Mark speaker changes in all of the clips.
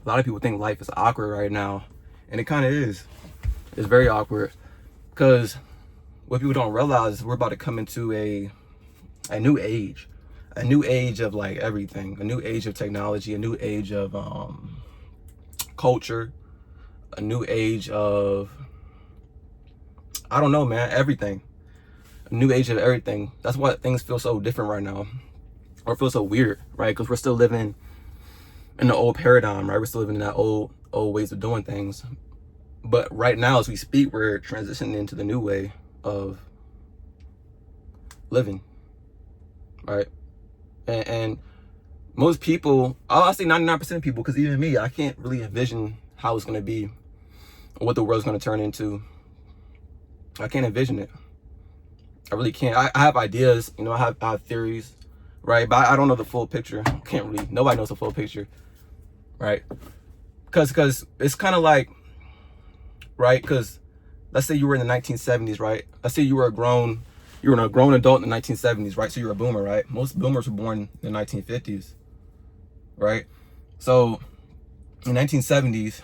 Speaker 1: lot of people think life is awkward right now, and it kind of is. It's very awkward, because what people don't realize is we're about to come into a new age. A new age of like everything. A new age of technology, a new age of culture, a new age of, I don't know, man, everything. A new age of everything. That's why things feel so different right now, or feel so weird, right? Because we're still living in the old paradigm, right? We're still living in that old ways of doing things. But right now, as we speak, we're transitioning into the new way of living, right? And most people, I'll say 99% of people, because even me, I can't really envision how it's going to be, what the world's going to turn into. I can't envision it. I really can't. I have ideas, you know, I have theories, right? But I don't know the full picture. Can't really, nobody knows the full picture, right? Because it's kind of like, right? Because let's say you were in the 1970s, right? Let's say you were a grown adult in the 1970s, right? So you're a boomer, right? Most boomers were born in the 1950s, right? So in the 1970s,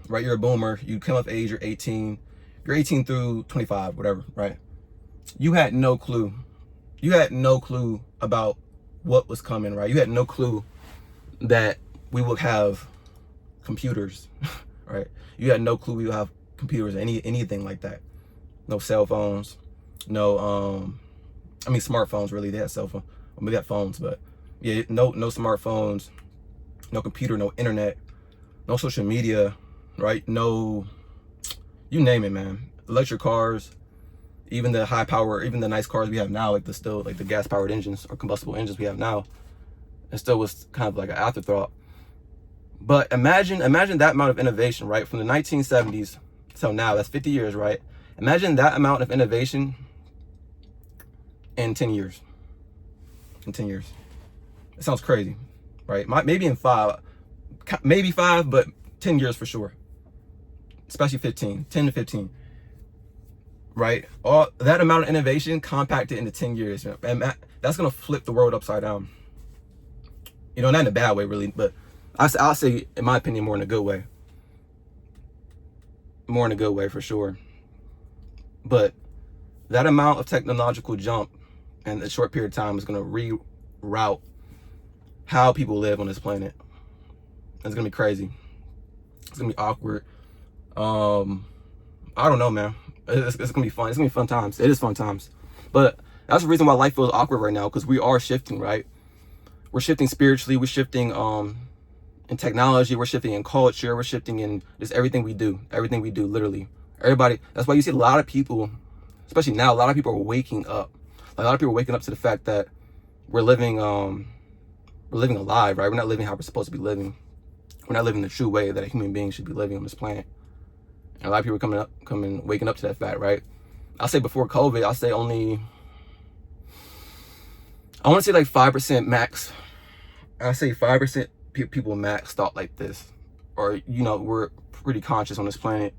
Speaker 1: right, you're a boomer, you come of age, you're 18 through 25, whatever, right? You had no clue. You had no clue about what was coming, right? You had no clue that we would have computers, right? You had no clue we would have computers, anything like that. No cell phones, no, I mean, smartphones, really. They had cell phones. I mean, they had phones, but yeah, no smartphones, no computer, no internet, no social media, right? No, you name it, man. Electric cars, even the high power, even the nice cars we have now, like the gas powered engines or combustible engines we have now, it still was kind of like an afterthought. But imagine that amount of innovation, right? From the 1970s till now, that's 50 years, right? Imagine that amount of innovation in 10 years. In 10 years. It sounds crazy, right? Maybe in 5, but 10 years for sure. Especially 10 to 15. Right? All that amount of innovation compacted into 10 years. And that's going to flip the world upside down. You know, not in a bad way, really, but I'll say, in my opinion, more in a good way. More in a good way, for sure. But that amount of technological jump in a short period of time is going to reroute how people live on this planet. It's going to be crazy. It's going to be awkward. I don't know, man. It's going to be fun. It's going to be fun times. It is fun times. But that's the reason why life feels awkward right now, because we are shifting, right? We're shifting spiritually. We're shifting in technology. We're shifting in culture. We're shifting in just everything we do. Everything we do, literally. Everybody. That's why you see a lot of people, especially now, a lot of people are waking up. Like, a lot of people are waking up to the fact that we're living alive, right? We're not living how we're supposed to be living. We're not living the true way that a human being should be living on this planet. And a lot of people are waking up to that fact, right? I'll say before COVID, I'll say only, I want to say like 5% max. I'll say 5% people max thought like this. Or, you know, we're pretty conscious on this planet.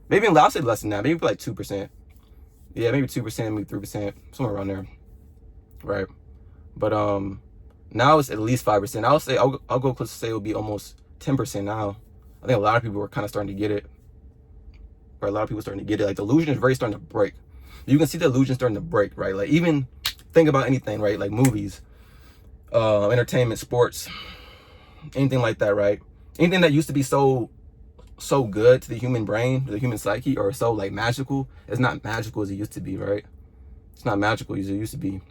Speaker 1: Maybe, I'll say less than that. Maybe like 2%. Yeah, maybe 2%, maybe 3%, somewhere around there. Right? But now it's at least 5%. I'll go close to say it'll be almost 10% now. I think a lot of people are kind of starting to get it. Or a lot of people are starting to get it. Like, the illusion is very starting to break. You can see the illusion starting to break, right? Like, even think about anything, right? Like movies, entertainment, sports, anything like that, right? Anything that used to be so good to the human brain, to the human psyche, or so like magical, it's not magical as it used to be, right? It's not magical as it used to be.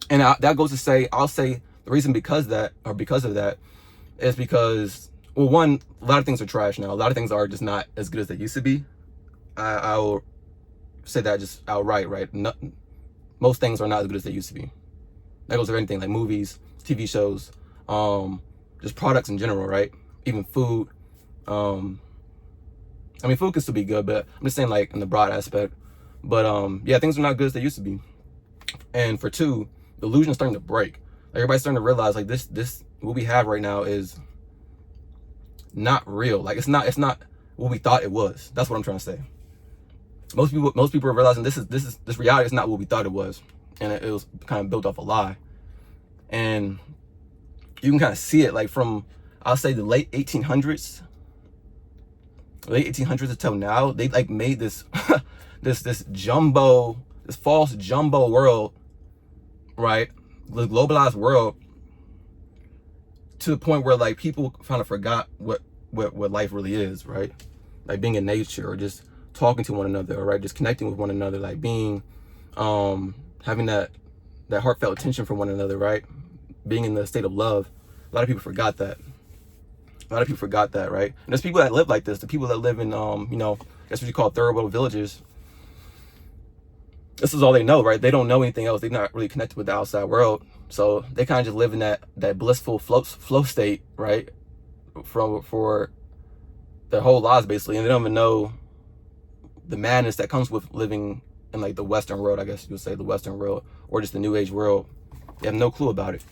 Speaker 1: And that goes to say, I'll say the reason because of that is because, well, one, a lot of things are trash now. A lot of things are just not as good as they used to be. I will say that just outright, right? Most things are not as good as they used to be. That goes for anything, like movies, TV shows, just products in general, right? Even food. I mean, food can still be good, but I'm just saying, like, in the broad aspect. But yeah, things are not good as they used to be. And for two, the illusion is starting to break. Like, everybody's starting to realize, like, this what we have right now is not real. Like, it's not what we thought it was. That's what I'm trying to say. Most people are realizing this reality is not what we thought it was, and it was kind of built off a lie. And you can kind of see it, like, from, I'll say the late 1800s until now, they like made this this false jumbo world, right? The globalized world, to the point where like people kind of forgot what life really is, right? Like being in nature, or just talking to one another, right? Just connecting with one another, like being having that heartfelt attention for one another, right? Being in the state of love. A lot of people forgot that. Right? And there's people that live like this. The people that live in that's what you call third world villages. This is all they know, right? They don't know anything else. They're not really connected with the outside world. So they kind of just live in that blissful flow state, right? For their whole lives, basically. And they don't even know the madness that comes with living in like the Western world, I guess you would say, the Western world, or just the New Age world. They have no clue about it,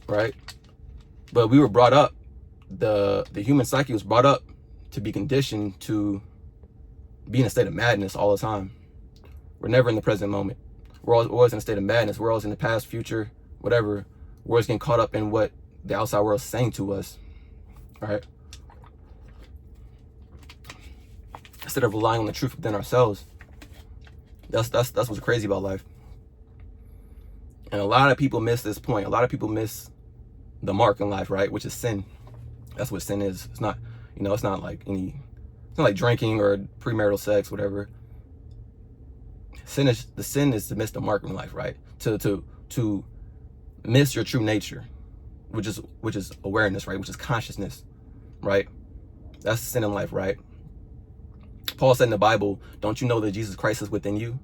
Speaker 1: right? But we were brought up, the human psyche was brought up to be conditioned to be in a state of madness all the time. We're never in the present moment. We're always in a state of madness. We're always in the past, future, whatever. We're always getting caught up in what the outside world is saying to us, right? Instead of relying on the truth within ourselves. That's what's crazy about life. And a lot of people miss this point. A lot of people miss the mark in life, right? Which is sin. That's what sin is. It's not, it's not like drinking or premarital sex, whatever. Sin is to miss the mark in life, right? To miss your true nature, which is awareness, right? Which is consciousness, right? That's the sin in life, right? Paul said in the Bible, don't you know that Jesus Christ is within you?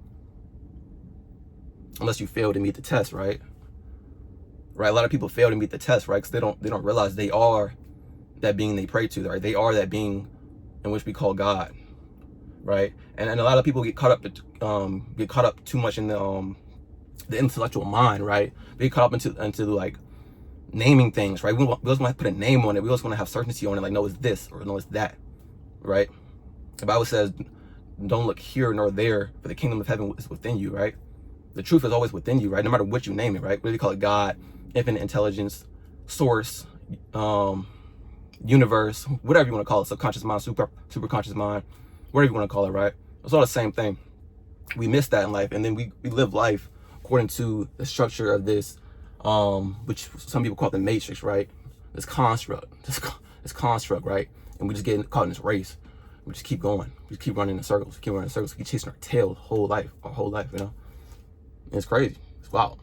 Speaker 1: Unless you fail to meet the test, right? Right? A lot of people fail to meet the test, right? Because they don't realize they are that being they pray to, right? They are that being in which we call God, right? And a lot of people get caught up too much in the intellectual mind, right? They get caught up into like naming things, right? We always want to put a name on it. We always want to have certainty on it, like no, it's this, or no, it's that, right? The Bible says, don't look here nor there, for the kingdom of heaven is within you, right? The truth is always within you, right? No matter what you name it, right? Whether you call it God, infinite intelligence, source, universe, whatever you want to call it, subconscious mind, super conscious mind, whatever you want to call it, right? It's all the same thing. We miss that in life, and then we live life according to the structure of this, which some people call the matrix, right? This construct, right? And we just get caught in this race. We just keep going. We just keep running in circles. We keep chasing our tail our whole life, And it's crazy. It's wild.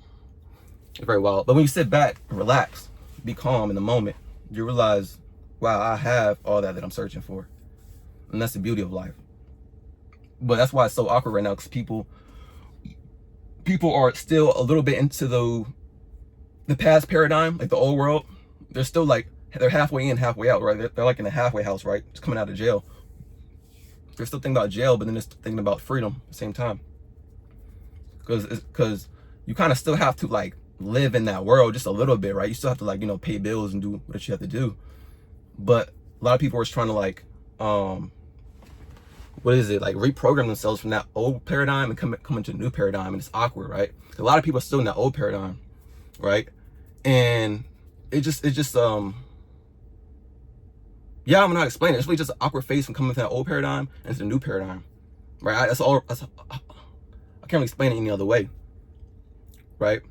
Speaker 1: It's very wild. But when you sit back and relax, be calm in the moment, you realize, wow, I have all that I'm searching for. And that's the beauty of life. But that's why it's so awkward right now, because people are still a little bit into the past paradigm, like the old world. They're still like, they're halfway in, halfway out, right? They're like in a halfway house, right? Just coming out of jail. They're still thinking about jail, but then they're thinking about freedom at the same time. Because you kind of still have to like live in that world just a little bit, right? You still have to like, pay bills and do what you have to do. But a lot of people are just trying to like, like reprogram themselves from that old paradigm and come into a new paradigm, and it's awkward, right? A lot of people are still in that old paradigm, right? And it just yeah, I'm not explaining it. It's really just an awkward phase from coming from that old paradigm into the new paradigm, right? I can't really explain it any other way, right?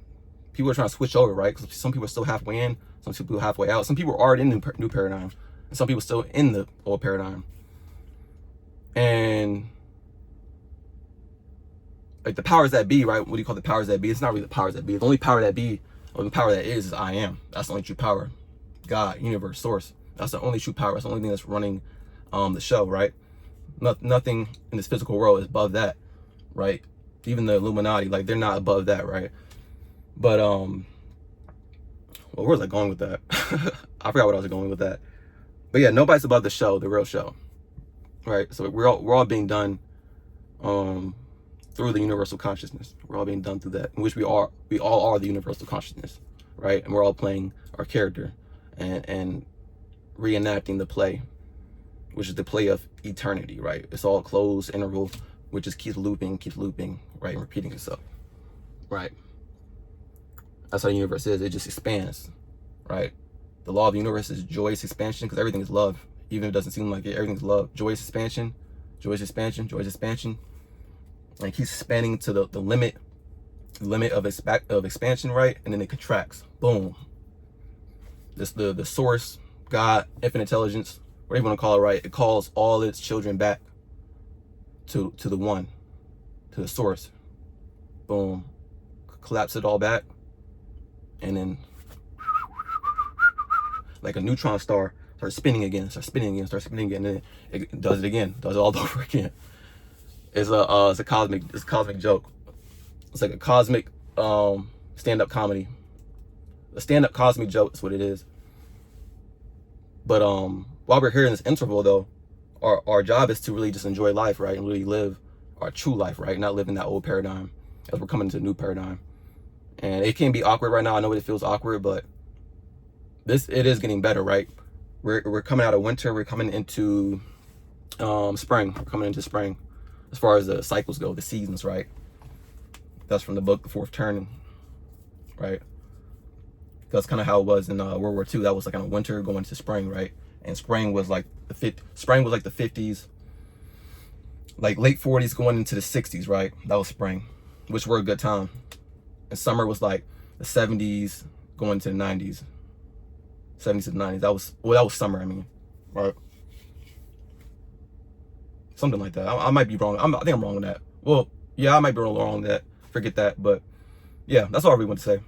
Speaker 1: People are trying to switch over, right? Because some people are still halfway in, some people are halfway out. Some people are already in the new paradigm, and some people are still in the old paradigm. And like the powers that be, right? What do you call the powers that be? It's not really the powers that be. The only power that be, or the power that is I am. That's the only true power. God, universe, source. That's the only true power. That's the only thing that's running the show, right? Nothing in this physical world is above that, right? Even the Illuminati, like they're not above that, right? But well, where was I going with that? I forgot what I was going with that. But yeah, nobody's above the show, the real show, right? So we're all being done through the universal consciousness. We're all being done through that, in which we all are the universal consciousness, right? And we're all playing our character and reenacting the play, which is the play of eternity, right? It's all closed interval, which just keeps looping, right? And repeating itself, right? That's how the universe is. It just expands, right? The law of the universe is joyous expansion, because everything is love. Even if it doesn't seem like it, everything's love. Joyous expansion, joyous expansion, joyous expansion. And it keeps expanding to the limit of expansion, right? And then it contracts. Boom. This the source, God, infinite intelligence, whatever you want to call it, right? It calls all its children back to the one, to the source. Boom. Collapse it all back. And then like a neutron star, starts spinning again, starts spinning again, starts spinning again, and then it does it again, does it all over again. It's a cosmic joke. It's like a cosmic stand-up comedy. A stand-up cosmic joke is what it is. But while we're here in this interval though, our job is to really just enjoy life, right? And really live our true life, right? Not live in that old paradigm as we're coming into a new paradigm. And it can be awkward right now. I know it feels awkward, but it is getting better, right? We're coming out of winter. We're coming into spring. We're coming into spring as far as the cycles go, the seasons, right? That's from the book, The Fourth Turning, right? That's kind of how it was in World War II. That was like kind of winter going into spring, right? And spring was like the 50s, like late 40s going into the 60s, right? That was spring, which were a good time. And summer was like the 70s going to the 90s. 70s to the 90s. That was summer, I mean, right? Something like that. I might be wrong. I think I'm wrong with that. Well, yeah, I might be wrong with that. Forget that. But yeah, that's all I really want to say.